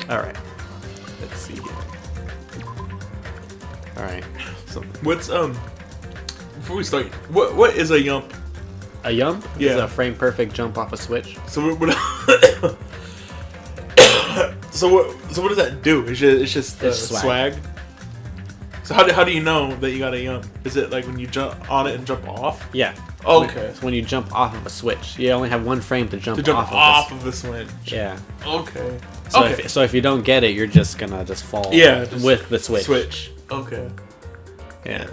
All right. Let's see here. All right. So what's before we start, what is a yump? A yump Yeah. is a frame perfect jump off a switch. So what so what does that do? It's just swag. So how do you know that you got a yump? Is it like when you jump on it and jump off? Yeah. Okay. So when you jump off of a switch, you only have one frame to jump, off of a switch. Yeah. Okay. So okay. If you don't get it, you're just gonna fall. Yeah. With the switch. Okay. Yeah.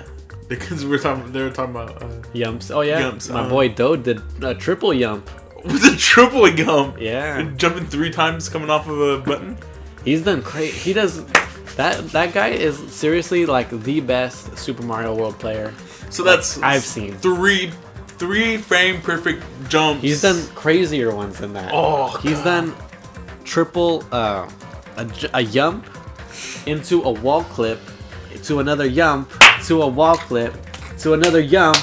Because they were talking about yumps. Oh yeah. Yumps. My boy Doe did a triple yump. Was a triple yump? Yeah. Jumping 3 times coming off of a button. He's done crazy. He does. That guy is seriously like the best Super Mario World player. So that's I've seen 3 frame perfect jumps. He's done crazier ones than that. Oh, he's done triple a yump into a wall clip to another yump to a wall clip to another yump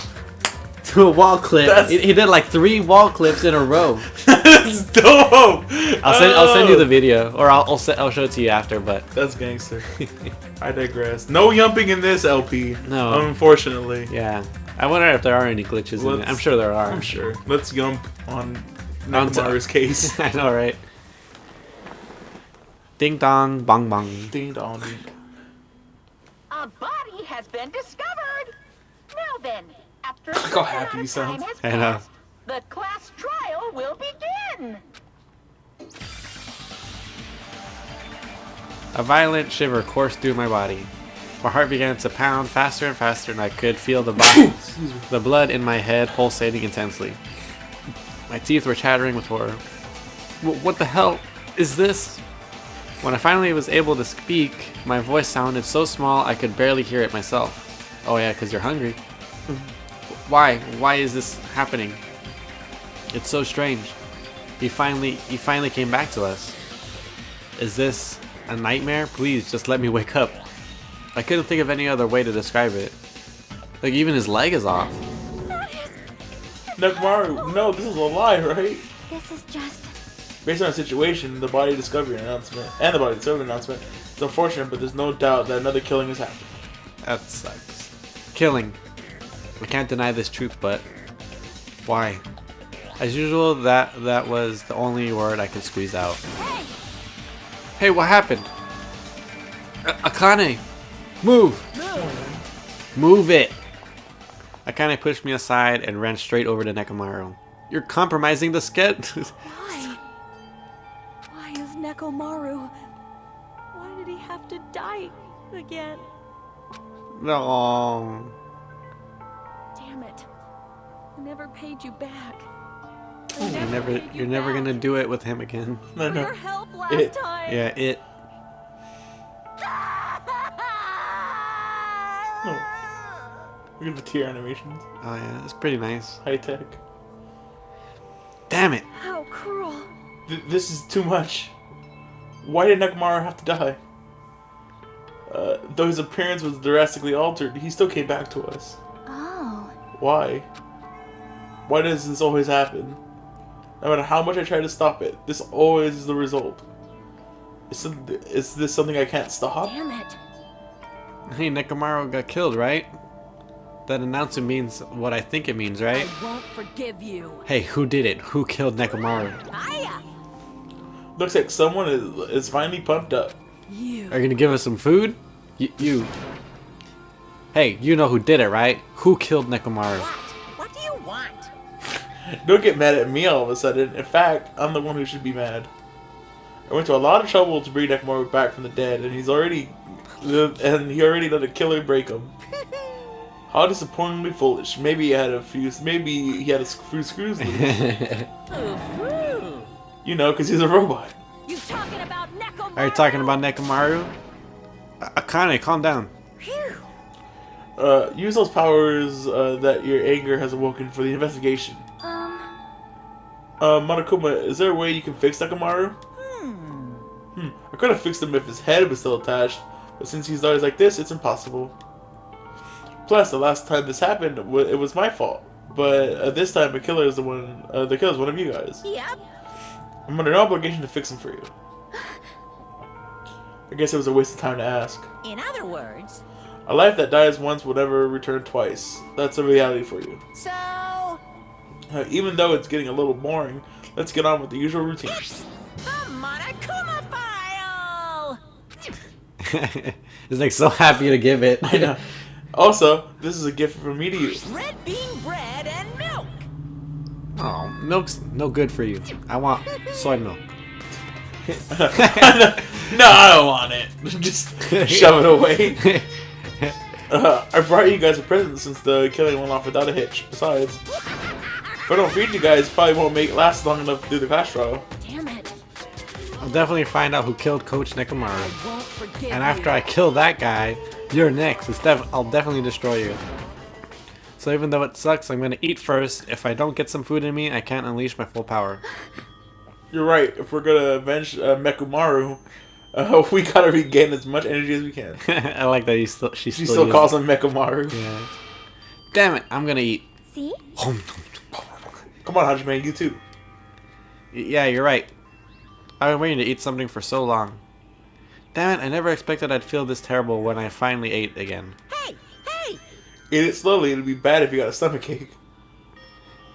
to a wall clip. He did like 3 wall clips in a row. That's dope. I'll send you the video, or I'll show it to you after. But that's gangster. I digress. No yumping in this LP. No, unfortunately. Yeah. I wonder if there are any glitches in it. I'm sure there are. I'm sure. Let's yump on Nekomaru's case. I know, right? Ding dong, bong bong. Ding dong. A body has been discovered. Now then, after look how happy you sound. I know. The class trial will begin. A violent shiver coursed through my body. My heart began to pound faster and faster, and I could feel the blood in my head pulsating intensely. My teeth were chattering with horror. What the hell is this? When I finally was able to speak, my voice sounded so small I could barely hear it myself. Oh yeah, because you're hungry. Why? Why is this happening? It's so strange. He finally came back to us. Is this a nightmare? Please, just let me wake up. I couldn't think of any other way to describe it. Like, even his leg is off. Nekomaru, no, this is a lie, right? This is just... Based on the situation, the body discovery announcement, and the body discovery announcement, it's unfortunate, but there's no doubt that another killing has happened. That sucks. Killing. I can't deny this truth, but... why? As usual, that was the only word I could squeeze out. Hey, what happened? Akane! Move! Move it! Akane pushed me aside and ran straight over to Nekomaru. You're compromising the sketch. Why? Why is Nekomaru? Why did he have to die again? No. Damn it. I never paid you back. You're never gonna do it with him again. No. Your help last time. Yeah, it. No. Look at the tear animations. Oh yeah, it's pretty nice. High tech. Damn it! How cruel. This is too much. Why did Nekomaru have to die? Though his appearance was drastically altered, he still came back to us. Oh. Why? Why does this always happen? No matter how much I try to stop it, this always is the result. Is this something I can't stop? Damn it. Hey, Nekomaru got killed, right? That announcement means what I think it means, right? I won't forgive you. Hey, who did it? Who killed Nekomaru? Hiya. Looks like someone is finally pumped up. You. Are you gonna give us some food? You. Hey, you know who did it, right? Who killed Nekomaru? What do you want? Don't get mad at me all of a sudden. In fact, I'm the one who should be mad. I went to a lot of trouble to bring Nekomaru back from the dead, and he already let a killer break him. How disappointingly foolish. Maybe he had a few screws loose. You know, because he's a robot. You talking about Nekomaru? Are you talking about Nekomaru? Akane, calm down. Phew. Use those powers that your anger has awoken for the investigation. Monokuma, is there a way you can fix Nekomaru? I could have fixed him if his head was still attached, but since he's always like this, it's impossible. Plus, the last time this happened, it was my fault. But this time, the killer is one of you guys. Yep. I'm under no obligation to fix him for you. I guess it was a waste of time to ask. In other words, A life that dies once will never return twice. That's a reality for you. so Even though it's getting a little boring, let's get on with the usual routine. the Monokuma file. He's like so happy to give it. I know. Also, this is a gift from me to you. Red bean bread and milk. Oh, milk's no good for you. I want soy milk. No, I don't want it. Just shove it away. I brought you guys a present since the killing went off without a hitch. Besides, if I don't feed you guys, probably won't make it last long enough to do the class trial. Damn it. I'll definitely find out who killed Coach Nekomaru. Won't forgive And after you. I kill that guy, you're next. I'll definitely destroy you. So even though it sucks, I'm gonna eat first. If I don't get some food in me, I can't unleash my full power. You're right. If we're gonna avenge Mekumaru, we gotta regain as much energy as we can. I like that she She still uses calls it. him Mekumaru. Yeah. Damn it! I'm gonna eat. See? Come on, Hajime, you too. Yeah, you're right. I've been waiting to eat something for so long. Damn it! I never expected I'd feel this terrible when I finally ate again. Hey, hey. Eat it slowly. It'll be bad if you got a stomachache.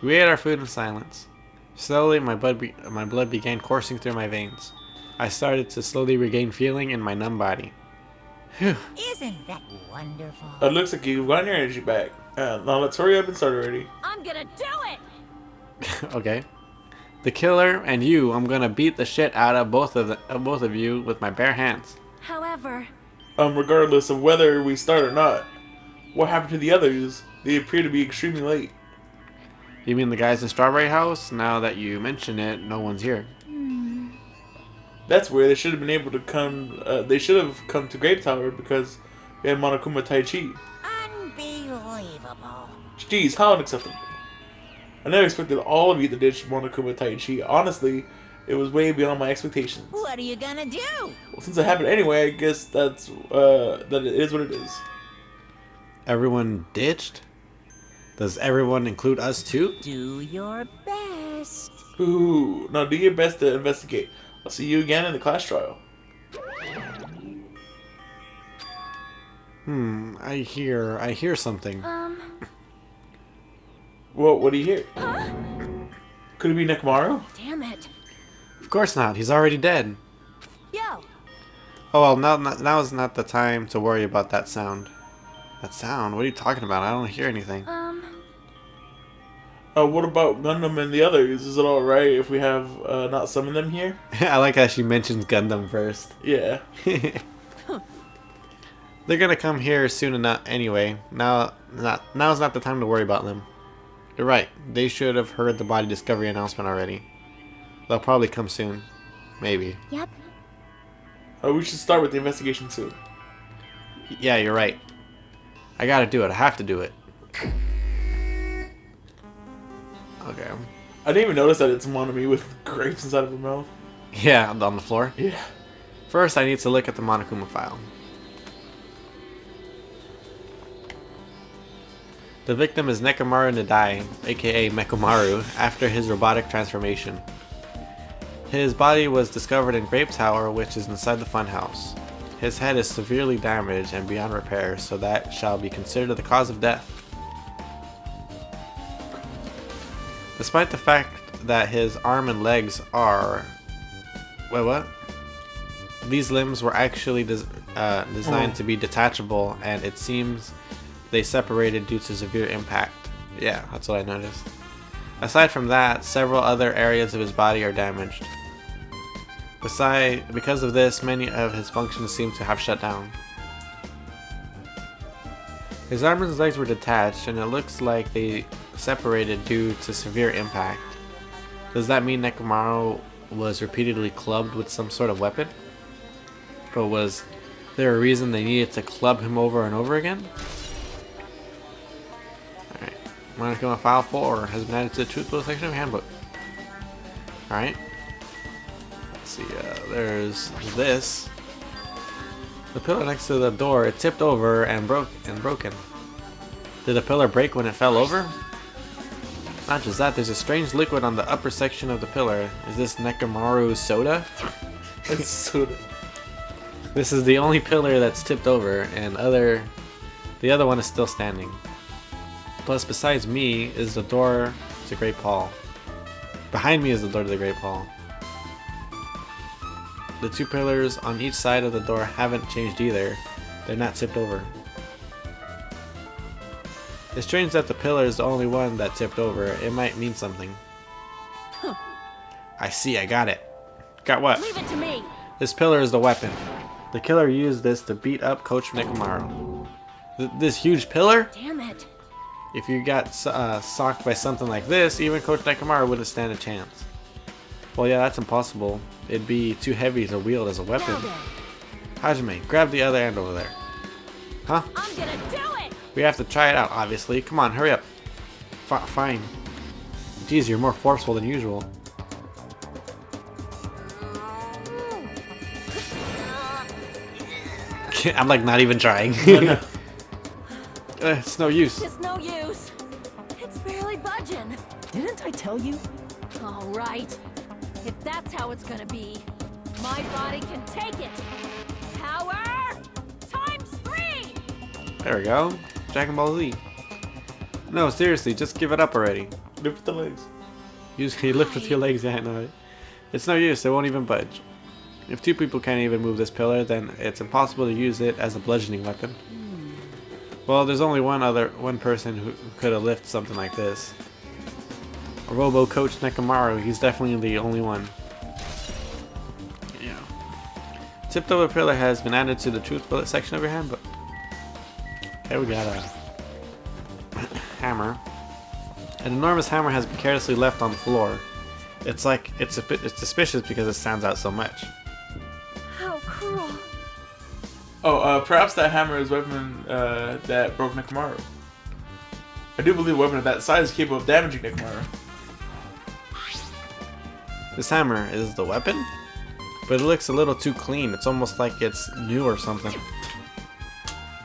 We ate our food in silence. Slowly, my blood began coursing through my veins. I started to slowly regain feeling in my numb body. Phew. Isn't that wonderful? It looks like you've gotten your energy back. Now let's hurry up and start already. I'm gonna do it. Okay. The killer and you, I'm gonna beat the shit out of both of you with my bare hands. However, Regardless of whether we start or not. What happened to the others? They appear to be extremely late. You mean the guys in Strawberry House? Now that you mention it, no one's here. That's where they should have been able to come. They should have come to Grape Tower because we had Monokuma Tai Chi. Unbelievable. Jeez, how unacceptable. I never expected all of you to ditch Monokuma Tai Chi. Honestly, it was way beyond my expectations. What are you gonna do? Well, since it happened anyway, I guess that it is what it is. Everyone ditched? Does everyone include us too? Do your best. Ooh, now do your best to investigate. I'll see you again in the class trial. I hear something. Well, what do you hear? Could it be Nekomaru? damn it. Of course not. He's already dead. Yo, Oh well, now is not the time to worry about that sound. That sound? What are you talking about? I don't hear anything. What about Gundam and the others? Is it alright if we have not summoned them here? I like how she mentions Gundam first. Yeah. They're gonna come here soon enough anyway. Now's not the time to worry about them. You're right. They should have heard the body discovery announcement already. They'll probably come soon. Maybe. yep. We should start with the investigation soon. Yeah, you're right. I gotta do it. I have to do it. Okay. I didn't even notice that it's Monami with grapes inside of her mouth. Yeah, on the floor. Yeah. First, I need to look at the Monokuma file. The victim is Nekomaru Nadai, aka Mekomaru, after his robotic transformation. His body was discovered in Grape Tower, which is inside the funhouse. His head is severely damaged and beyond repair, so that shall be considered the cause of death. Despite the fact that his arm and legs are... Wait, what? These limbs were actually designed to be detachable, and it seems they separated due to severe impact. Yeah, that's what I noticed. Aside from that, several other areas of his body are damaged. Because of this, many of his functions seem to have shut down. His arms and his legs were detached, and it looks like they separated due to severe impact. Does that mean Nekomaru was repeatedly clubbed with some sort of weapon? But was there a reason they needed to club him over and over again? Alright. Monokuma File 4 has been added to the Truthful section of Handbook. Alright. Let's see, there's this. The pillar next to the door, it tipped over and broken. Did the pillar break when it fell over? Not just that, there's a strange liquid on the upper section of the pillar. Is this Nekomaru soda? It's soda. This is the only pillar that's tipped over, and the other one is still standing. Plus, besides me, is the door to the Great Hall. Behind me is the door to the Great Hall. The two pillars on each side of the door haven't changed either. They're not tipped over. It's strange that the pillar is the only one that tipped over. It might mean something. I see, I got it. Got what? Leave it to me. This pillar is the weapon. The killer used this to beat up Coach Nekomaru. This huge pillar? Damn it. If you got socked by something like this, even Coach Nekomaru wouldn't stand a chance. Well, yeah, that's impossible. It'd be too heavy to wield as a weapon. Now then, Hajime, grab the other end over there. Huh? I'm gonna do it. We have to try it out, obviously. Come on, hurry up. Fine. Geez, you're more forceful than usual. I'm like not even trying. It's no use. It's no use. It's barely budging. Didn't I tell you? All right. If that's how it's gonna be, my body can take it. Power times 3. There we go. Dragon Ball Z. No, seriously, just give it up already. Lift the legs. You lift with your legs, yeah, I know it. It's no use, it won't even budge. If two people can't even move this pillar, then it's impossible to use it as a bludgeoning weapon. Well, there's only one person who could have lifted something like this. Robo Coach Nekomaru, he's definitely the only one. Yeah. Tipped over pillar has been added to the truth bullet section of your handbook. Okay, we got a hammer. An enormous hammer has been carelessly left on the floor. It's like it's suspicious because it stands out so much. How cruel. Oh, perhaps that hammer is a weapon that broke Nekomaru. I do believe a weapon of that size is capable of damaging Nekomaru. This hammer is the weapon? But it looks a little too clean. It's almost like it's new or something.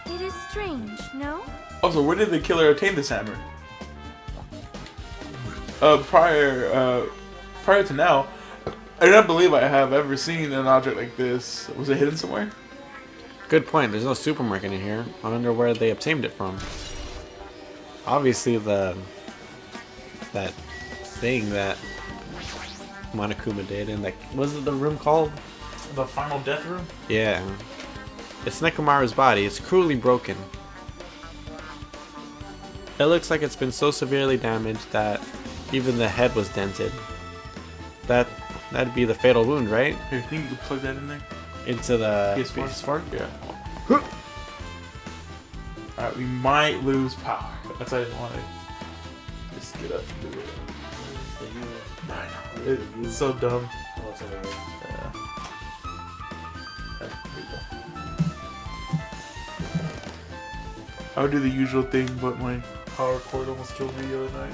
It is strange, no? Also, where did the killer obtain this hammer? Prior to now, I do not believe I have ever seen an object like this. Was it hidden somewhere? Good point. There's no supermarket in here. I wonder where they obtained it from. Obviously, that thing that Monokuma did, and like, what's the room called? The final death room? Yeah. It's Nekomaru's body. It's cruelly broken. It looks like it's been so severely damaged that even the head was dented. That'd be the fatal wound, right? Here, you think you could plug that in there? Into the PS4? Yeah. Alright, we might lose power. That's why I didn't want to just get up and do it. I know. It's so dumb. Yeah. There we go. I would do the usual thing, but my power cord almost killed me the other night.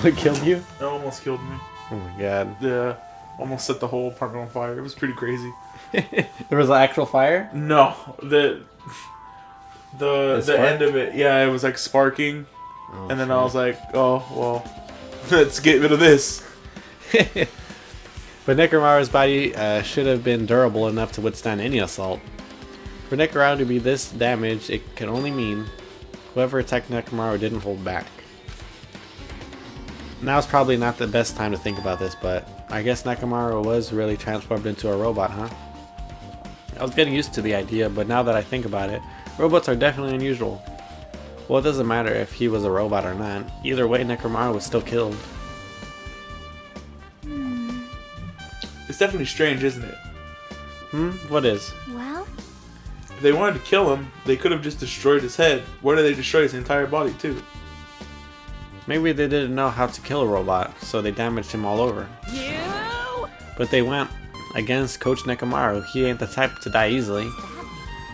It killed you? It almost killed me. Oh my god. Yeah. Almost set the whole apartment on fire. It was pretty crazy. There was an actual fire? No, the spark? end of it, yeah, it was like sparking, and then I was like, oh well, let's get rid of this. But Nekomaru's body should have been durable enough to withstand any assault. For Nekomaru to be this damaged, it can only mean whoever attacked Nekomaru didn't hold back. Now's probably not the best time to think about this, but I guess Nekomaru was really transformed into a robot, huh? I was getting used to the idea, but now that I think about it, robots are definitely unusual. Well, it doesn't matter if he was a robot or not. Either way, Nekomaru was still killed. It's definitely strange, isn't it? What is? Well, If they wanted to kill him, they could have just destroyed his head. Why did they destroy his entire body too? Maybe they didn't know how to kill a robot, so they damaged him all over. you. But they went against Coach Nekomaru. He ain't the type to die easily.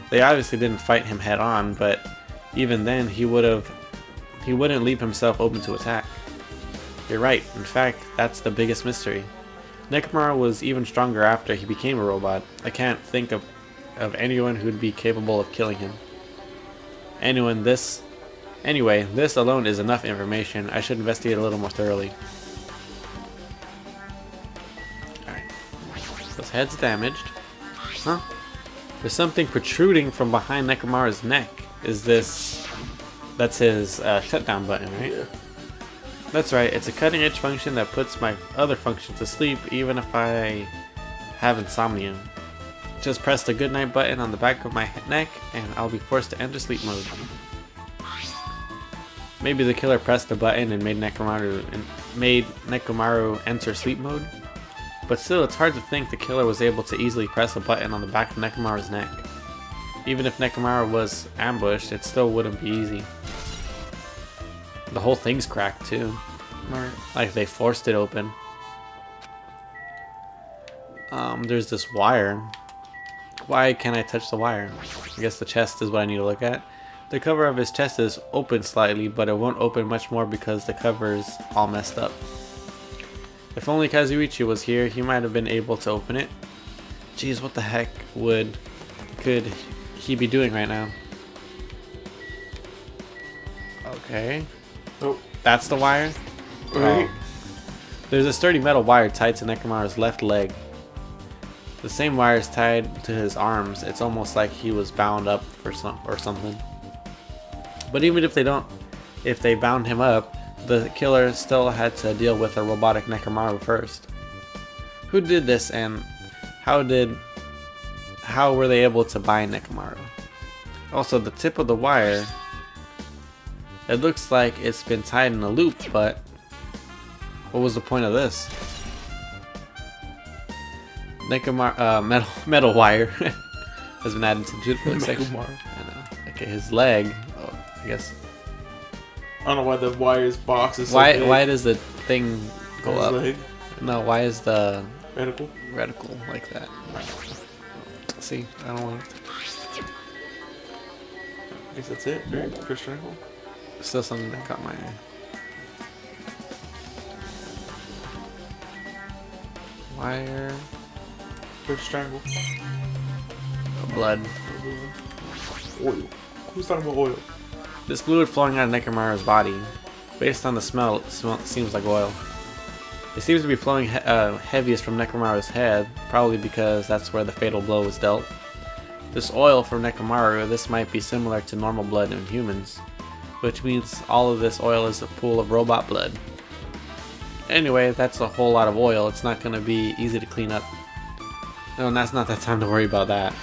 They obviously didn't fight him head on, but even then he wouldn't leave himself open to attack. You're right. In fact, that's the biggest mystery. Nekomaru was even stronger after he became a robot. I can't think of anyone who'd be capable of killing him. Anyway, this alone is enough information. I should investigate a little more thoroughly. Alright. His head's damaged. Huh? There's something protruding from behind Nekomaru's neck. Is this... That's his shutdown button, right? Yeah. That's right, it's a cutting edge function that puts my other functions to sleep even if I have insomnia. Just press the goodnight button on the back of my neck and I'll be forced to enter sleep mode. Maybe the killer pressed the button and made Nekomaru enter sleep mode? But still, it's hard to think the killer was able to easily press a button on the back of Nekomaru's neck. Even if Nekomaru was ambushed, it still wouldn't be easy. The whole thing's cracked too. Right. Like they forced it open. There's this wire. Why can't I touch the wire? I guess the chest is what I need to look at. The cover of his chest is open slightly, but it won't open much more because the cover's all messed up. If only Kazuichi was here, he might have been able to open it. Jeez, what the heck could he be doing right now? Okay. Oh. That's the wire? Right. Oh. There's a sturdy metal wire tied to Nekomaru's left leg. The same wire is tied to his arms. It's almost like he was bound up or something. But even if they bound him up, the killer still had to deal with a robotic Nekomaru first. Who did this and how were they able to bind Nekomaru? Also, the tip of the wire, it looks like it's been tied in a loop, but what was the point of this? Metal wire has been added to the toothpick section. I know. Okay, his leg. Oh, I guess. I don't know why the wire's box is so Why? big. Why does the thing go His up? leg. No. Why is the Reticle. reticle like that? See, I don't want. I guess that's it. Right? First triangle. Still something that caught my eye. Wire. First triangle. Blood. Oil. Who's talking about oil? This fluid flowing out of Nekomaru's body. Based on the smell, it seems like oil. It seems to be flowing heaviest from Nekomaru's head, probably because that's where the fatal blow was dealt. This oil from Nekomaru, this might be similar to normal blood in humans, which means all of this oil is a pool of robot blood. Anyway, that's a whole lot of oil. It's not going to be easy to clean up. No, and that's not that time to worry about that.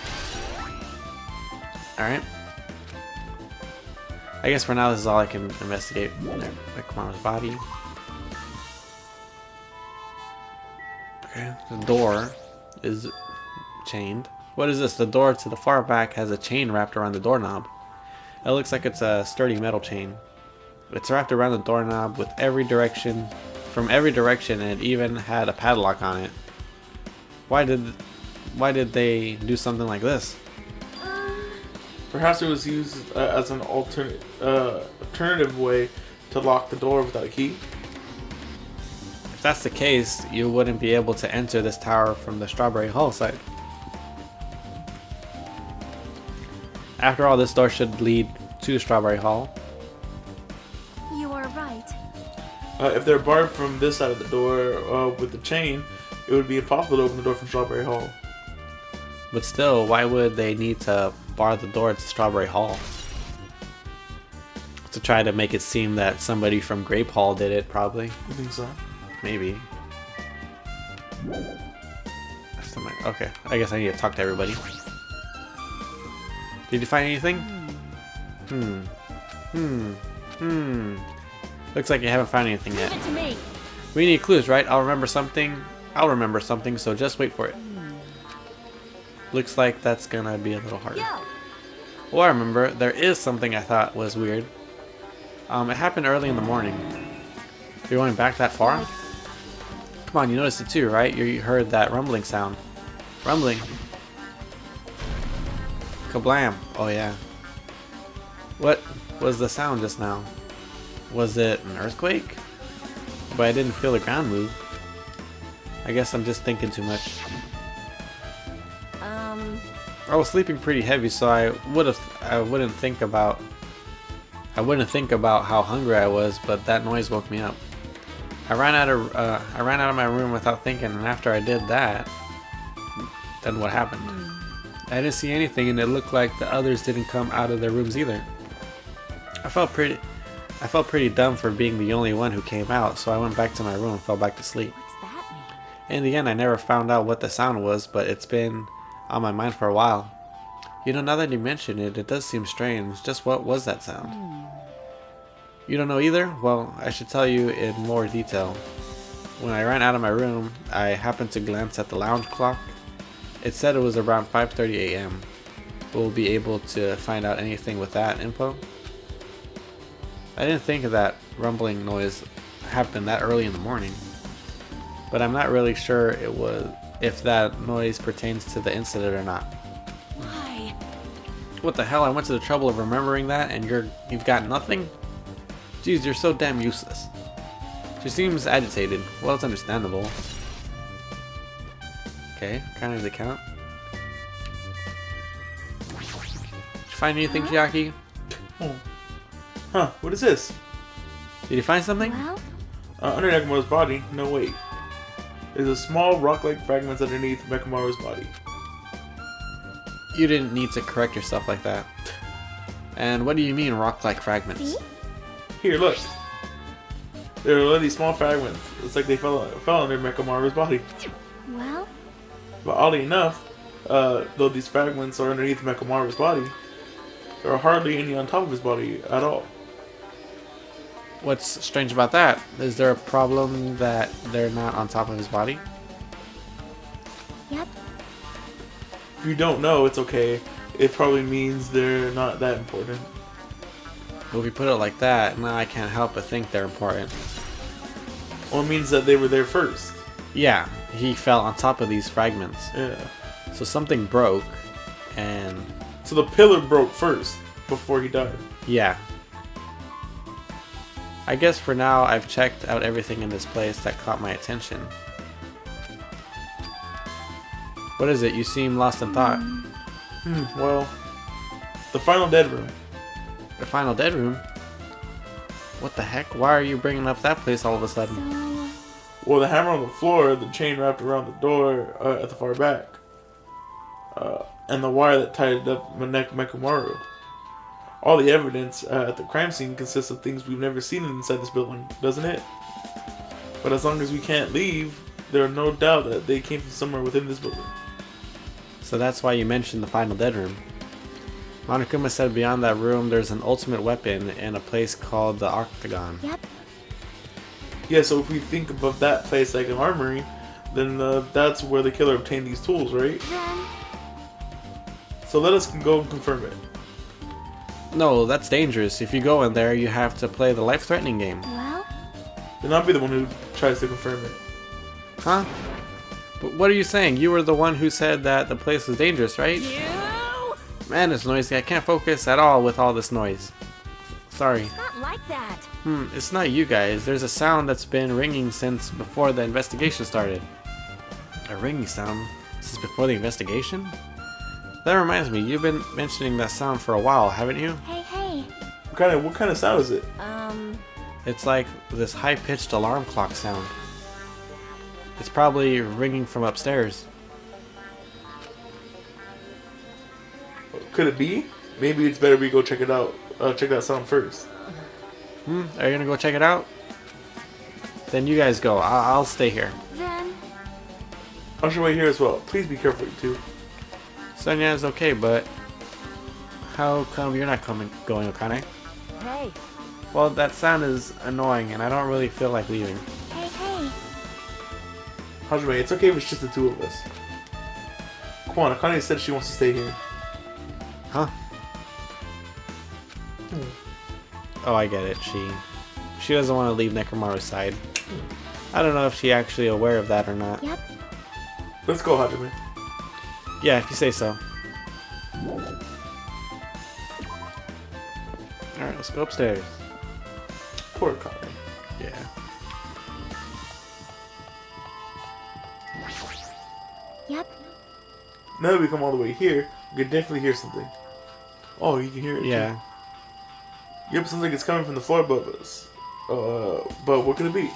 Alright. I guess for now this is all I can investigate. Nekomaru's body. Okay, the door is chained. What is this? The door to the far back has a chain wrapped around the doorknob. It looks like it's a sturdy metal chain. It's wrapped around the doorknob with from every direction, and it even had a padlock on it. Why did they do something like this? Perhaps it was used as an alternative way to lock the door without a key. If that's the case, you wouldn't be able to enter this tower from the Strawberry Hall side. After all, this door should lead to Strawberry Hall. You are right. If they're barred from this side of the door with the chain, it would be impossible to open the door from Strawberry Hall. But still, why would they need to bar the door to Strawberry Hall? To try to make it seem that somebody from Grape Hall did it, probably. I think so. Maybe. Okay, I guess I need to talk to everybody. Did you find anything? Looks like you haven't found anything yet. Give it to me. We need clues, right? I'll remember something, so just wait for it. Looks like that's gonna be a little harder. Yo. Oh, I remember. There is something I thought was weird. It happened early in the morning. You're going back that far? Come on, you noticed it too, right? You heard that rumbling sound. Rumbling. Kablam. Oh yeah. What was the sound just now? Was it an earthquake? But I didn't feel the ground move. I guess I'm just thinking too much. I was sleeping pretty heavy, so I wouldn't think about how hungry I was, but that noise woke me up. I ran out of my room without thinking, and after I did that, then what happened? I didn't see anything, and it looked like the others didn't come out of their rooms either. I felt pretty dumb for being the only one who came out, so I went back to my room and fell back to sleep. What's that mean? In the end, I never found out what the sound was, but it's been on my mind for a while. You know, now that you mention it, it does seem strange. Just what was that sound? You don't know either? Well, I should tell you in more detail. When I ran out of my room, I happened to glance at the lounge clock. It said it was around 5:30 a.m. Will we be able to find out anything with that info? I didn't think that rumbling noise happened that early in the morning, but I'm not really sure if that noise pertains to the incident or not. Why? What the hell? I went to the trouble of remembering that, and you've got nothing? Jeez, you're so damn useless. She seems agitated. Well, it's understandable. Okay, kind of the count. Did you find anything, Chiaki? Oh. Huh, what is this? Did you find something? Well, Under Nekomaru's body? No, wait. There's a small rock-like fragment underneath Nekomaru's body. You didn't need to correct yourself like that. And what do you mean, rock-like fragments? see? Here, look. There are these small fragments. It's like they fell under Nekomaru's body. Well, But oddly enough, though these fragments are underneath Nekomaru's body, there are hardly any on top of his body at all. What's strange about that? Is there a problem that they're not on top of his body? yep. If you don't know, it's okay. It probably means they're not that important. Well, if you put it like that, now I can't help but think they're important. Well, it means that they were there first. Yeah, he fell on top of these fragments. Yeah. So something broke, and So the pillar broke first, before he died. yeah. I guess for now I've checked out everything in this place that caught my attention. What is it? You seem lost in thought. Well, the final dead room. The final dead room? What the heck? Why are you bringing up that place all of a sudden? So, Well, the hammer on the floor, the chain wrapped around the door at the far back, and the wire that tied up Nekomaru. All the evidence at the crime scene consists of things we've never seen inside this building, doesn't it? But as long as we can't leave, there are no doubt that they came from somewhere within this building. So that's why you mentioned the final dead room. Monokuma said beyond that room there's an ultimate weapon in a place called the Octagon. yep. Yeah, so if we think of that place like an armory, then that's where the killer obtained these tools, right? Then, So let us go and confirm it. No, that's dangerous. If you go in there, you have to play the life-threatening game. well, Then I'll be the one who tries to confirm it. Huh? But what are you saying? You were the one who said that the place was dangerous, right? you. Man, it's noisy. I can't focus at all with all this noise. Sorry. Not like that. It's not you guys. There's a sound that's been ringing since before the investigation started. A ringing sound? Since before the investigation? That reminds me, you've been mentioning that sound for a while, haven't you? Hey, hey. What kind of sound is it? It's like this high-pitched alarm clock sound. It's probably ringing from upstairs. Could it be? Maybe it's better we go check it out. Check that sound first. Are you gonna go check it out? Then you guys go. I'll stay here. Then, I should wait here as well. Please be careful, you two. Sonia is okay, but how come you're not going, Okane? hey. Well, that sound is annoying, and I don't really feel like leaving. Hey, hey. Hajime, it's okay if it's just the two of us. Come on, Akane said she wants to stay here. Huh? Oh, I get it. She doesn't want to leave Nekomaru's side. I don't know if she's actually aware of that or not. Yep. Let's go, Hajime. Yeah, if you say so. Alright, let's go upstairs. Poor Akane. Yeah. Yep. Now that we come all the way here, we can definitely hear something. Oh, you can hear it. Yeah. Too. Yep, sounds like it's coming from the floor above us. But what could it be?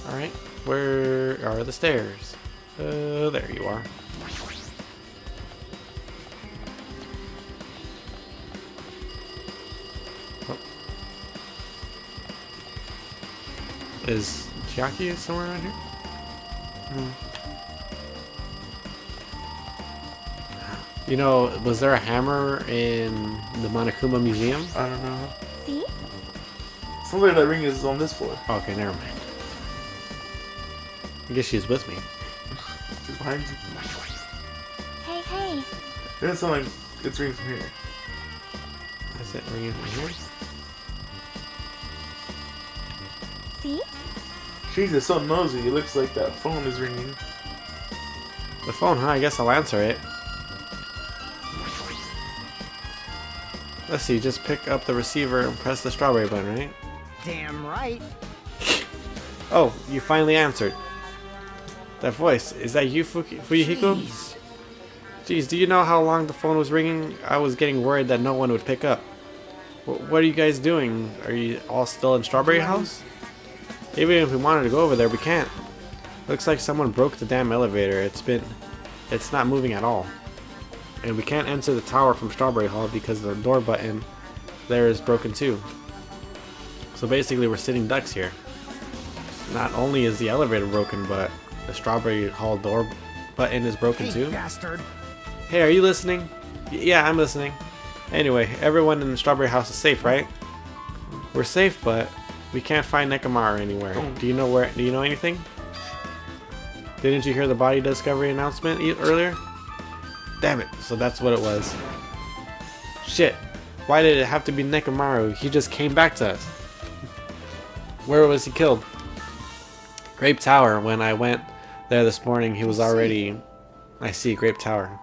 Alright, where are the stairs? There you are. Is Chiaki somewhere around here? You know, was there a hammer in the Monokuma Museum? I don't know. See? Sounds like that ring is on this floor. Oh, okay, never mind. I guess she's with me. She's behind you. Hey, hey. It doesn't sound like it's ringing from here. Is it ringing from here? See? Jesus, so nosy. It looks like that phone is ringing. The phone, huh? I guess I'll answer it. Let's see, just pick up the receiver and press the strawberry button, right? Damn right. Oh, you finally answered. That voice, is that you, Fuyuhiko? Jeez, do you know how long the phone was ringing? I was getting worried that no one would pick up. What are you guys doing? Are you all still in Strawberry House? Even if we wanted to go over there, we can't. Looks like someone broke the damn elevator. It's not moving at all. And we can't enter the tower from Strawberry Hall because the door button there is broken too. So basically we're sitting ducks here. Not only is the elevator broken, but the Strawberry Hall door button is broken Hey, too. bastard. Hey, are you listening? Yeah, I'm listening. Anyway, everyone in the Strawberry House is safe, right? We're safe, but we can't find Nekomaru anywhere. Do you know anything? Didn't you hear the body discovery announcement earlier? Damn it, so that's what it was. Shit, why did it have to be Nekomaru? He just came back to us. Where was he killed? Grape Tower. When I went there this morning, he was already... I see, Grape Tower.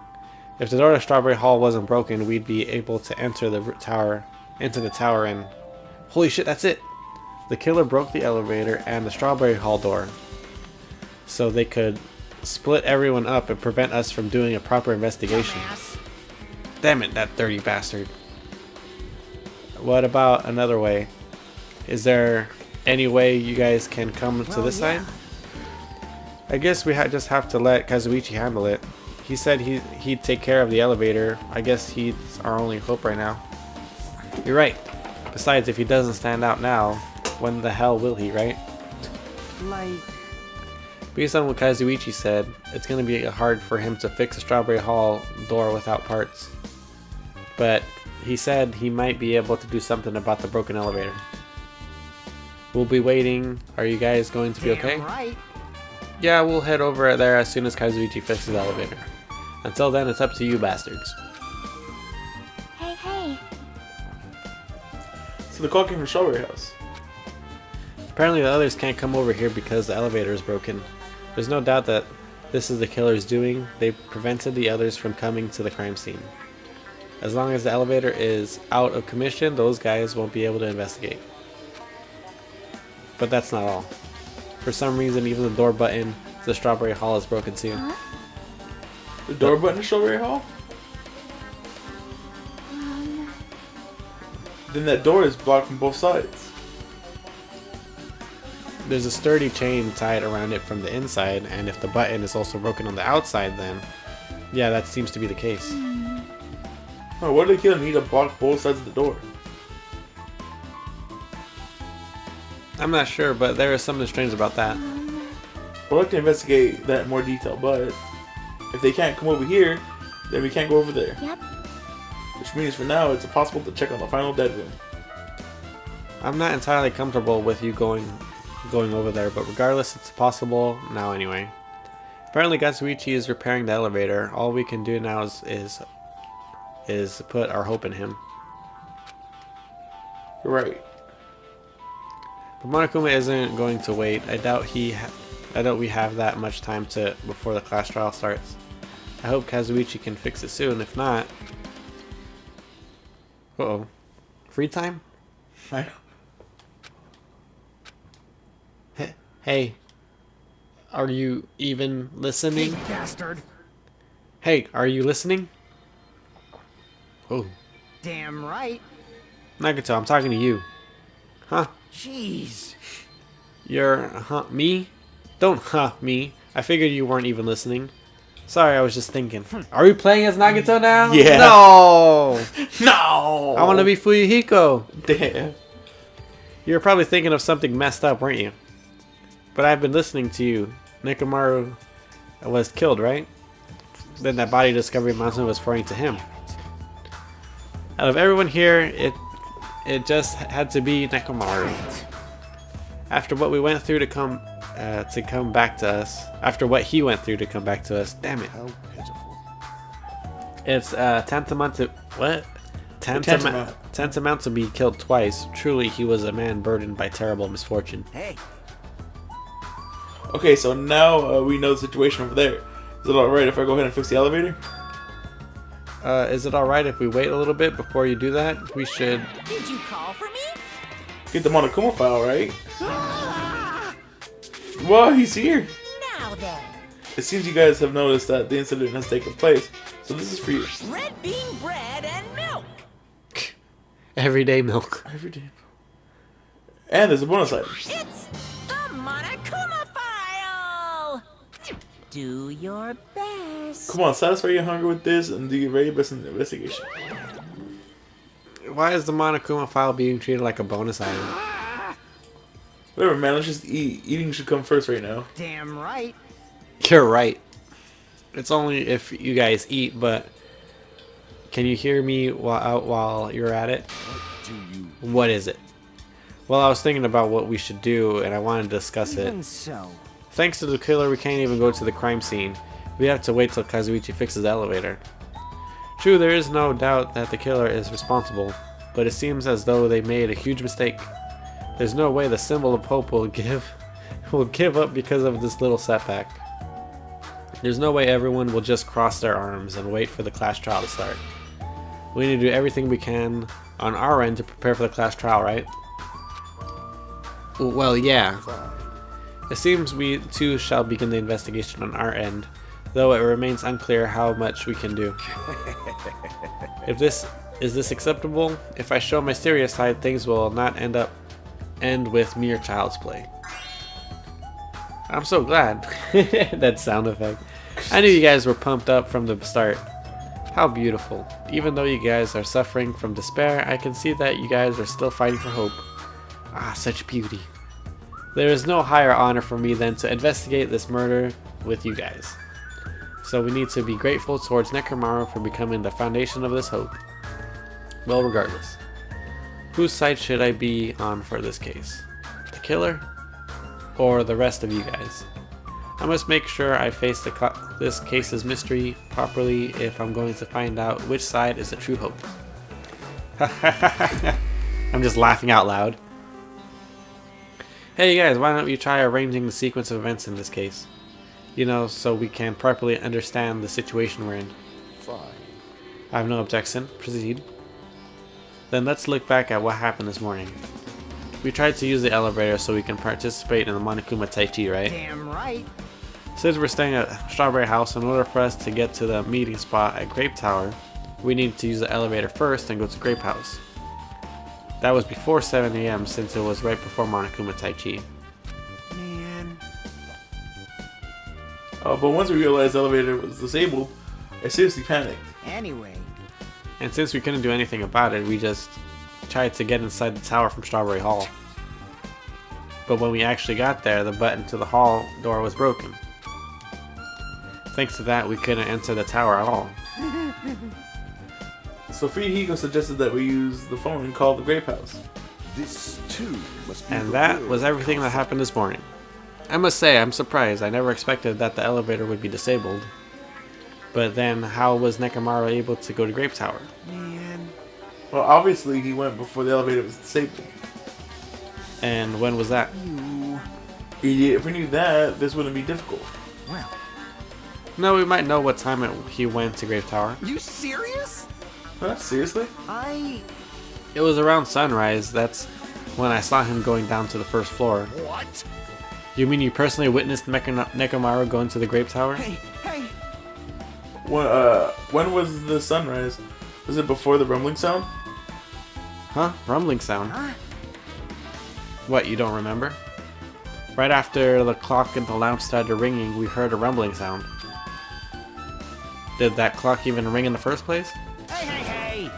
If the door to Strawberry Hall wasn't broken, we'd be able to enter the tower, and... Holy shit, that's it! The killer broke the elevator and the Strawberry Hall door, so they could split everyone up and prevent us from doing a proper investigation. Damn it, that dirty bastard. What about another way? Is there any way you guys can come to this side? I guess we just have to let Kazuichi handle it. He said he'd take care of the elevator. I guess he's our only hope right now. You're right. Besides, if he doesn't stand out now, when the hell will he, right? Like... Based on what Kazuichi said, it's going to be hard for him to fix a Strawberry Hall door without parts. But he said he might be able to do something about the broken elevator. We'll be waiting. Are you guys going to be okay? Right. Yeah, we'll head over there as soon as Kazuichi fixes the elevator. Until then, it's up to you bastards. Hey, hey. So the call came from Strawberry House. Apparently the others can't come over here because the elevator is broken. There's no doubt that this is the killer's doing. They prevented the others from coming to the crime scene. As long as the elevator is out of commission, those guys won't be able to investigate. But that's not all. For some reason, even the door button to the Strawberry Hall is broken too. Huh? The door button to Strawberry Hall? Then that door is blocked from both sides. There's a sturdy chain tied around it from the inside, and if the button is also broken on the outside, then yeah, that seems to be the case. Oh, what do the killer need to block both sides of the door? I'm not sure, but there is something strange about that. We'll have to investigate that in more detail, but if they can't come over here, then we can't go over there. Yep. Which means for now, it's impossible to check on the final dead room. I'm not entirely comfortable with you going over there, but regardless, it's possible now anyway. Apparently Katsuichi is repairing the elevator. All we can do now is put our hope in him. You're right. But Monokuma isn't going to wait. I doubt we have that much time before the class trial starts. I hope Kazuichi can fix it soon. If not... Uh-oh. Free time? I know. Hey. Are you even listening? Hey, bastard. Hey, are you listening? Oh. Damn right. Nagato, I'm talking to you. Huh? Jeez. Me? Don't me. I figured you weren't even listening. Sorry, I was just thinking. Are we playing as Nagato now? Yeah. No! No! I want to be Fuyuhiko. Damn. You were probably thinking of something messed up, weren't you? But I've been listening to you. Nekomaru was killed, right? Then that body discovery announcement was referring to him. Out of everyone here, it just had to be Nekomaru. After what we went through to come back to us. After what he went through to come back to us. Damn it. How pitiful. It's tantamount to what? Tantamount to be killed twice. Truly, he was a man burdened by terrible misfortune. Hey, Okay, so now we know the situation over there. Is it alright if I go ahead and fix the elevator? Is it alright if we wait a little bit before you do that? We should. Did you call for me? Get the Monokuma file, right? Well, he's here. Now then, It seems you guys have noticed that the incident has taken place, so this is for you. red bean bread and milk. Everyday milk. Every day. And there's a bonus item. It's the Monokuma file. Do your best. Come on, satisfy your hunger with this and do your very best in the investigation. Why is the Monokuma file being treated like a bonus item? Whatever, man, let's just eat. Eating should come first right now. damn right. You're right. It's only if you guys eat, but can you hear me while you're at it? Do you? What is it? Well, I was thinking about what we should do, and I wanted to discuss it. Even so. Thanks to the killer, we can't even go to the crime scene. We have to wait till Kazuichi fixes the elevator. True, there is no doubt that the killer is responsible, but it seems as though they made a huge mistake. There's no way the symbol of hope will give up because of this little setback. There's no way everyone will just cross their arms and wait for the class trial to start. We need to do everything we can on our end to prepare for the class trial, right? Well, yeah. It seems we too shall begin the investigation on our end, though it remains unclear how much we can do. Is this acceptable? If I show my serious side, things will not end with mere child's play. I'm so glad. That sound effect. I knew you guys were pumped up from the start. How beautiful. Even though you guys are suffering from despair, I can see that you guys are still fighting for hope. Ah, such beauty. There is no higher honor for me than to investigate this murder with you guys. So we need to be grateful towards Nekomaru for becoming the foundation of this hope. Well, regardless. Whose side should I be on for this case? The killer? Or the rest of you guys? I must make sure I face this case's mystery properly if I'm going to find out which side is the true hope. I'm just laughing out loud. Hey guys, why don't you try arranging the sequence of events in this case? You know, so we can properly understand the situation we're in. Fine. I have no objection. Proceed. Then let's look back at what happened this morning. We tried to use the elevator so we can participate in the Monokuma Tai Chi, right? Damn right. Since we're staying at Strawberry House, in order for us to get to the meeting spot at Grape Tower, we need to use the elevator first and go to Grape House. That was before 7 AM since it was right before Monokuma Tai Chi. Man. But once we realized the elevator was disabled, I seriously panicked. Anyway. And since we couldn't do anything about it, we just tried to get inside the tower from Strawberry Hall. But when we actually got there, the button to the hall door was broken. Thanks to that, we couldn't enter the tower at all. So Fuyuhiko suggested that we use the phone and call the Grape House. This too must be. And the that will was everything that happened this morning. I must say, I'm surprised. I never expected that the elevator would be disabled. But then, how was Nekomaru able to go to Grape Tower? Man. Well, obviously he went before the elevator was disabled. And when was that? You. If we knew that, this wouldn't be difficult. Well. No, we might know what time he went to Grape Tower. You serious? Huh? Seriously? It was around sunrise. That's when I saw him going down to the first floor. What? You mean you personally witnessed Nekomaru going to the Grape Tower? Hey. When was the sunrise? Was it before the rumbling sound? Huh? Rumbling sound? Huh? What, you don't remember? Right after the clock in the lounge started ringing, we heard a rumbling sound. Did that clock even ring in the first place? Hey.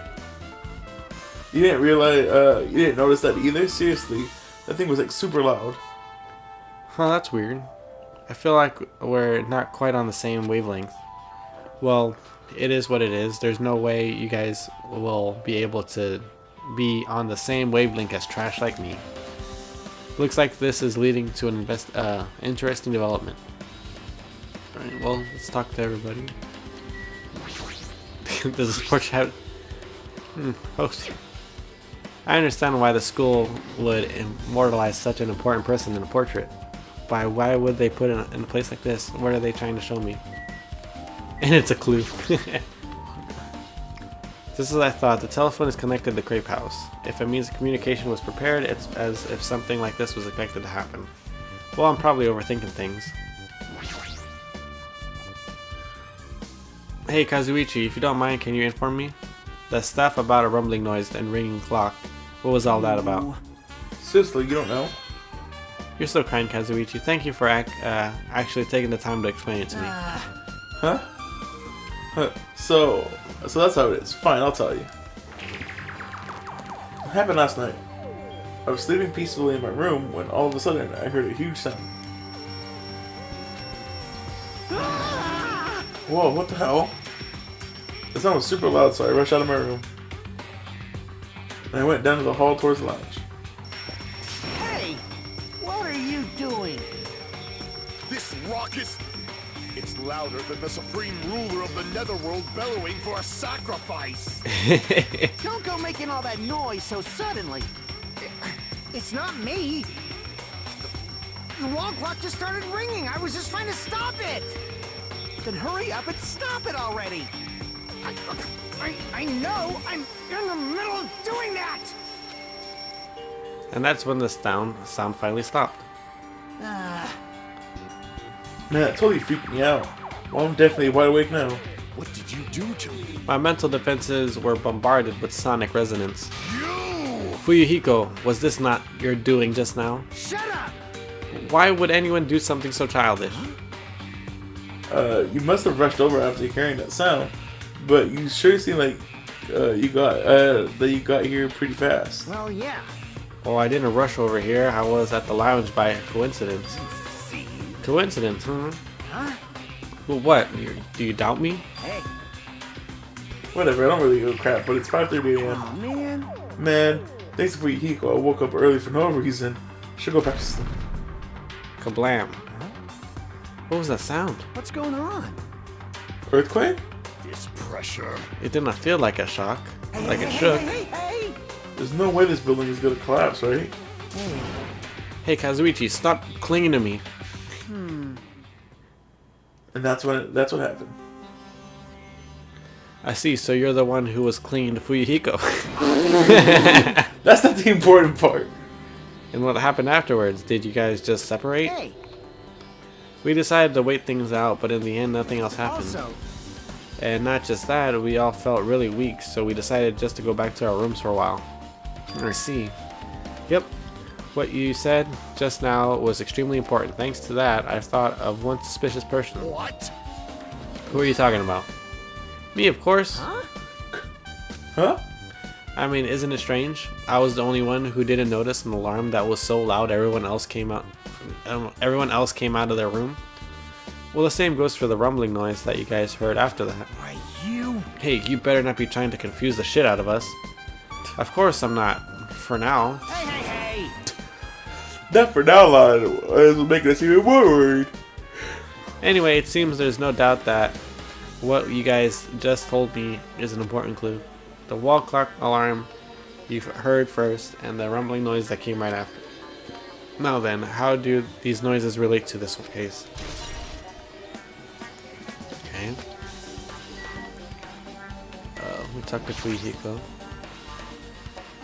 You didn't realize, you didn't notice that either? Seriously, that thing was like super loud. Huh, that's weird. I feel like we're not quite on the same wavelength. Well, it is what it is. There's no way you guys will be able to be on the same wavelength as trash like me. Looks like this is leading to an interesting development. Alright, well, let's talk to everybody. Does this portrait have... host. I understand why the school would immortalize such an important person in a portrait. Why would they put it in a place like this? What are they trying to show me? And it's a clue. Just as I thought, the telephone is connected to the crepe house. If it means communication was prepared, it's as if something like this was expected to happen. Well, I'm probably overthinking things. Hey Kazuichi, if you don't mind, can you inform me? The stuff about a rumbling noise and ringing clock. What was all that about? Seriously, you don't know? You're so kind, Kazuichi. Thank you for actually taking the time to explain it to me. Huh? So that's how it is. Fine, I'll tell you. It happened last night. I was sleeping peacefully in my room when all of a sudden I heard a huge sound. Whoa, what the hell? The sound was super loud, so I rushed out of my room. And I went down to the hall towards the lounge. Hey! What are you doing? This raucous... It's louder than the supreme ruler of the netherworld bellowing for a sacrifice. Don't go making all that noise so suddenly. It's not me. The wall clock just started ringing. I was just trying to stop it. Then hurry up and stop it already. I know. I'm in the middle of doing that. And that's when the sound finally stopped. Man, that totally freaked me out. Well, I'm definitely wide awake now. What did you do to me? My mental defenses were bombarded with sonic resonance. You! Fuyuhiko, was this not your doing just now? Shut up. Why would anyone do something so childish? You must have rushed over after hearing that sound, but you sure seem like you got here pretty fast. Well, yeah. Oh, I didn't rush over here. I was at the lounge by coincidence. Coincidence, huh? Huh? Well, what? Do you doubt me? Hey. Whatever, I don't really give a crap, but it's 5:30 a.m. Oh, man. Man, thanks for Yahiko. I woke up early for no reason. Should go back to sleep. Kablam. What was that sound? What's going on? Earthquake? This pressure. It did not feel like a shock. Like it shook. Hey. There's no way this building is gonna collapse, right? Hey, Kazuichi, stop clinging to me. And that's what happened. I see, so you're the one who was clinging to Fuyuhiko. That's not the important part. And what happened afterwards? Did you guys just separate? Hey. We decided to wait things out, but in the end, nothing else happened. Also, And not just that, we all felt really weak, so we decided just to go back to our rooms for a while. I see. Yep. What you said just now was extremely important. Thanks to that, I've thought of one suspicious person. What? Who are you talking about? Me, of course. Huh? I mean, isn't it strange? I was the only one who didn't notice an alarm that was so loud everyone else came out of their room. Well, the same goes for the rumbling noise that you guys heard after that. why you? Hey, you better not be trying to confuse the shit out of us. Of course I'm not. For now. Hey. That for now line is making us even more worried. Anyway, it seems there's no doubt that what you guys just told me is an important clue. The wall clock alarm you've heard first, and the rumbling noise that came right after. Now then, how do these noises relate to this case? Okay. We talked to Fuyuhiko.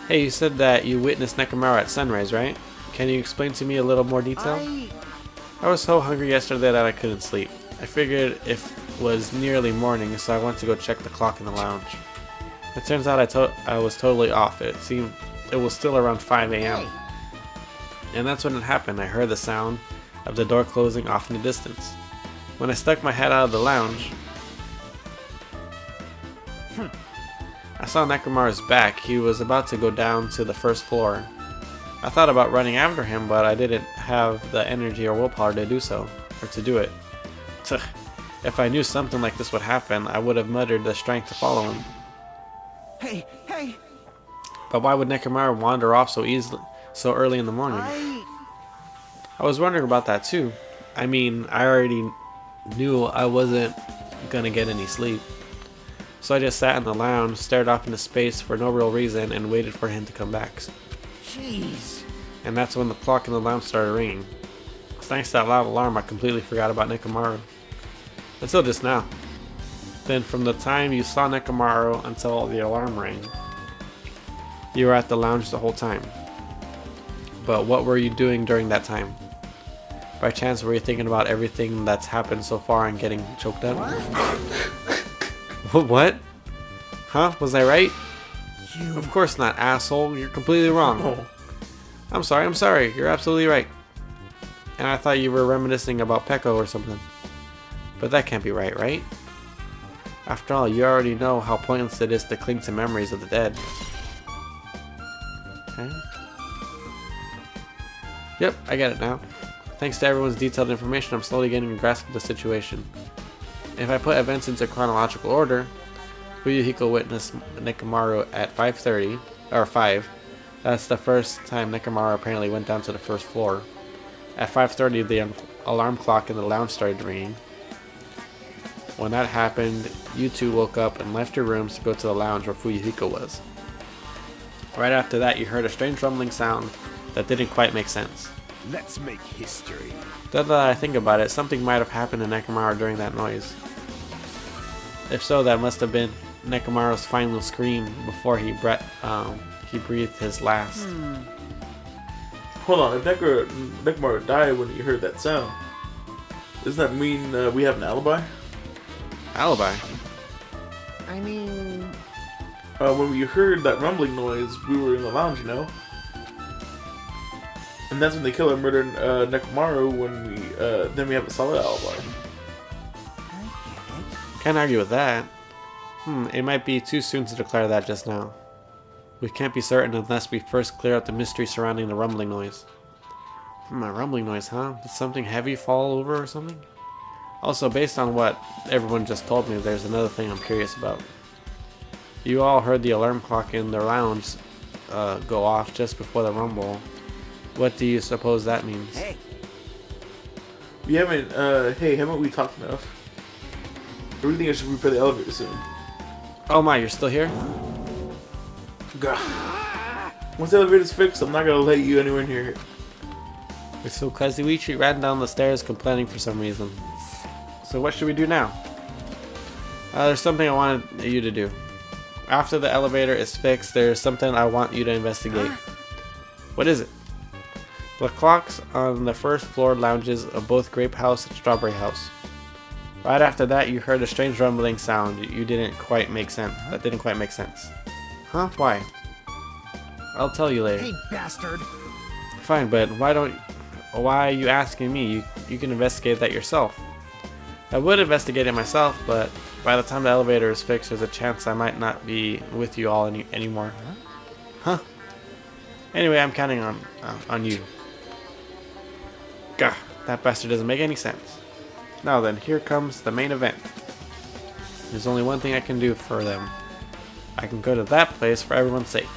Hey, you said that you witnessed Nekomaru at sunrise, right? Can you explain to me a little more detail? I was so hungry yesterday that I couldn't sleep. I figured it was nearly morning, so I went to go check the clock in the lounge. It turns out I was totally off. It seemed it was still around 5 a.m. And that's when it happened. I heard the sound of the door closing off in the distance. When I stuck my head out of the lounge, I saw Nekomaru's back. He was about to go down to the first floor. I thought about running after him, but I didn't have the energy or willpower to do so, or to do it. Tuh. If I knew something like this would happen, I would have muttered the strength to follow him. Hey, hey! But why would Nekomaru wander off so easily, so early in the morning? I was wondering about that too. I mean, I already knew I wasn't gonna get any sleep. So I just sat in the lounge, stared off into space for no real reason, and waited for him to come back. Jeez. And that's when the clock in the lounge started ringing. Thanks to that loud alarm, I completely forgot about Nekomaru. Until just now. Then from the time you saw Nekomaru until the alarm rang, you were at the lounge the whole time. But what were you doing during that time? By chance, were you thinking about everything that's happened so far and getting choked up? What? Huh? Was I right? Of course not, asshole. You're completely wrong. Oh. I'm sorry. You're absolutely right. And I thought you were reminiscing about Peko or something. But that can't be right? After all, you already know how pointless it is to cling to memories of the dead. Okay. Yep, I get it now. Thanks to everyone's detailed information, I'm slowly getting a grasp of the situation. If I put events into chronological order, Fuyuhiko witnessed Nekomaru at 5:30, or 5. That's the first time Nekomaru apparently went down to the first floor. At 5:30, the alarm clock in the lounge started ringing. When that happened, you two woke up and left your rooms to go to the lounge where Fuyuhiko was. Right after that, you heard a strange rumbling sound that didn't quite make sense. Let's make history. Now that I think about it, something might have happened to Nekomaru during that noise. If so, that must have been Nekomaru's final scream before he breathed his last. Hold on, if Nekomaru died when you heard that sound, doesn't that mean we have an alibi? Alibi? I mean... When we heard that rumbling noise, we were in the lounge, you know? And that's when the killer murdered Nekomaru then we have a solid alibi. Can't argue with that. It might be too soon to declare that just now. We can't be certain unless we first clear up the mystery surrounding the rumbling noise. A rumbling noise, huh? Did something heavy fall over or something? Also, based on what everyone just told me, there's another thing I'm curious about. You all heard the alarm clock in the lounge go off just before the rumble. What do you suppose that means? Hey, Haven't we talked enough? I really think I should repair the elevator soon. Oh my, you're still here? Once the elevator's fixed, I'm not gonna let you anywhere near it. So Kazuichi ran down the stairs complaining for some reason. So what should we do now? There's something I wanted you to do. After the elevator is fixed, there's something I want you to investigate. What is it? The clocks on the first floor lounges of both Grape House and Strawberry House. Right after that, you heard a strange rumbling sound. That didn't quite make sense. Huh? Why? I'll tell you later. hey, bastard! Fine, but why are you asking me? You can investigate that yourself. I would investigate it myself, but by the time the elevator is fixed, there's a chance I might not be with you all anymore. Huh? Anyway, I'm counting on you. Gah, that bastard doesn't make any sense. Now then, here comes the main event. There's only one thing I can do for them. I can go to that place for everyone's sake.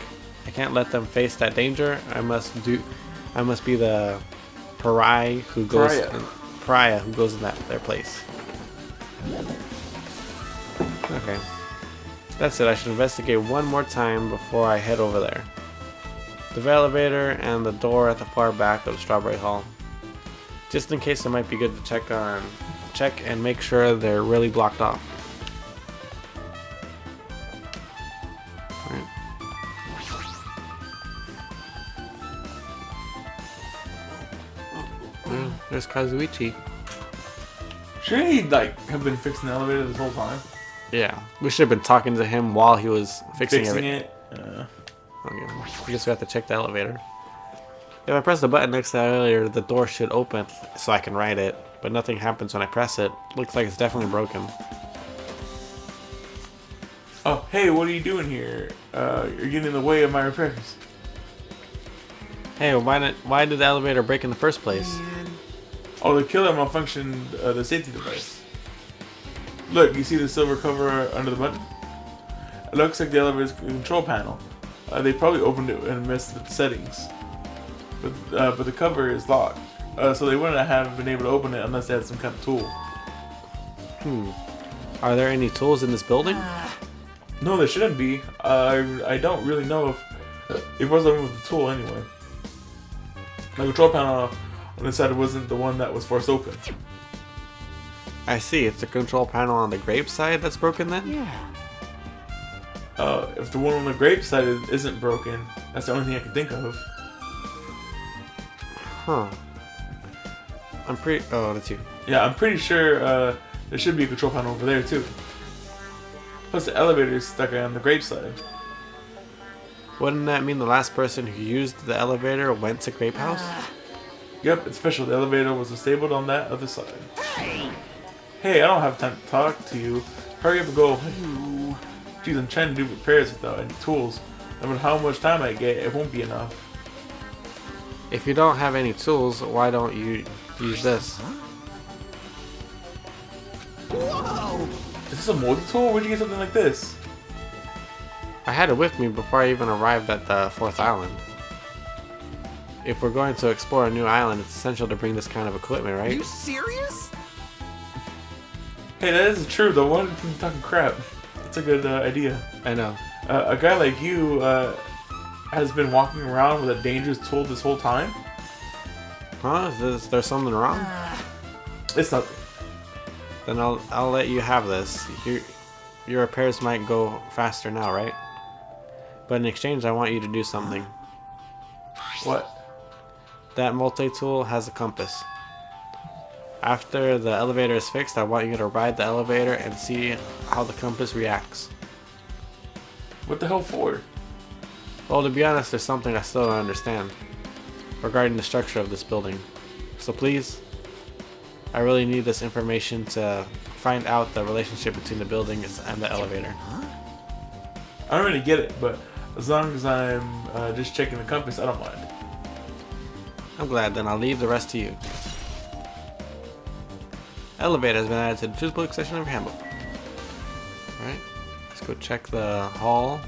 I can't let them face that danger. I must be the pariah who goes in their place. Okay. That's it. I should investigate one more time before I head over there. The elevator and the door at the far back of the Strawberry Hall. Just in case, it might be good to check and make sure they're really blocked off. Alright. Well, there's Kazuichi. Shouldn't he have been fixing the elevator this whole time? Yeah, we should have been talking to him while he was fixing it. Okay, we just got to check the elevator. If I press the button next to the elevator, the door should open so I can ride it, but nothing happens when I press it. Looks like it's definitely broken. Oh, hey, what are you doing here? You're getting in the way of my repairs. Hey, why did the elevator break in the first place? Oh, the killer malfunctioned the safety device. Look, you see the silver cover under the button? It looks like the elevator's control panel. They probably opened it and messed with the settings. But the cover is locked. So they wouldn't have been able to open it unless they had some kind of tool. Are there any tools in this building? No, there shouldn't be. I don't really know if it wasn't with the tool anyway. The control panel on the side wasn't the one that was forced open. I see. It's the control panel on the grape side that's broken then? Yeah. If the one on the grape side isn't broken, that's the only thing I can think of. Huh. Oh, that's you. Yeah, I'm pretty sure there should be a control panel over there too. Plus the elevator is stuck on the grape side. Wouldn't that mean the last person who used the elevator went to Grape House? Yep, it's official. The elevator was disabled on that other side. Hey! Hey, I don't have time to talk to you. Hurry up and go. Jeez, I'm trying to do repairs without any tools. No matter how much time I get, it won't be enough. If you don't have any tools, why don't you use this? Whoa! Is this a multi-tool? Where'd you get something like this? I had it with me before I even arrived at the 4th island. If we're going to explore a new island, it's essential to bring this kind of equipment, Are right? you serious? Hey, that is true though. Why are you talking crap? That's a good idea. I know. A guy like you has been walking around with a dangerous tool this whole time? Huh? Is there something wrong? It's not. Then I'll let you have this. Your repairs might go faster now, right? But in exchange, I want you to do something. What? That multi-tool has a compass. After the elevator is fixed, I want you to ride the elevator and see how the compass reacts. What the hell for? Well, to be honest, there's something I still don't understand regarding the structure of this building. So please, I really need this information to find out the relationship between the buildings and the elevator. I don't really get it, but as long as I'm just checking the compass, I don't mind. I'm glad, then I'll leave the rest to you. Elevator has been added to the Choose Book section of your handbook. Alright, let's go check the hall.